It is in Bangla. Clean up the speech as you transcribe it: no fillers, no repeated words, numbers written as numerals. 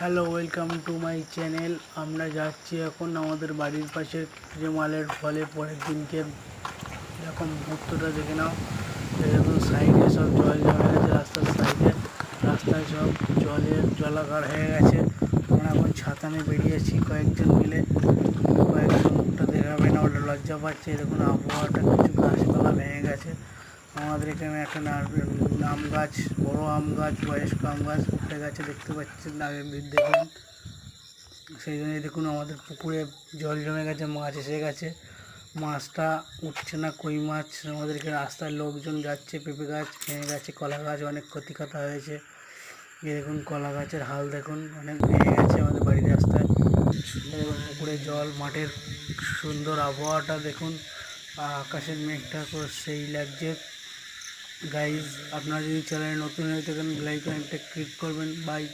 Hello, welcome to my channel. আমরা যাচ্ছি এখন আমাদের বাড়ির পাশে রেমালের ফলে পরের দিনকে এরকম মুহূর্তটা দেখে নাও। এরকম সাইডে সব জল জমে গেছে, রাস্তার সাইডে রাস্তায় সব জলাকার হয়ে গেছে। আমরা এখন ছাতা নিয়ে বেরিয়েছি কয়েকজন মিলে। কয়েকজন মুখটা দেখাবে না, ওটা লজ্জা পাচ্ছে। এরকম আবহাওয়াটা, কিছু গাছপালা ভেঙে গেছে। আমাদের এখানে একটা আম গাছ, বড় আম গাছ, বয়স্ক আম গাছ উঠে গেছে, দেখতে পাচ্ছেন। আগে দেখুন, সেই জন্য দেখুন আমাদের পুকুরে জল জমে গেছে, মাছ এসে গেছে। মাছটা উঠছে না, কই মাছ। আমাদেরকে রাস্তায় লোকজন যাচ্ছে, পেঁপে গাছ ভেঙে গেছে, কলা গাছ অনেক ক্ষতিকতা হয়েছে। এই দেখুন কলা গাছের হাল দেখুন, অনেক ভেঙে গেছে আমাদের বাড়ির রাস্তায়। পুকুরে জল, মাঠের সুন্দর আবহাওয়াটা দেখুন, আকাশের মেঘটা সেই লাগছে। গাইজ, আপনারা যদি চ্যানেলে নতুন হয়ে থাকেন লাইক অ্যান্ড ক্লিক করবেন। বাই।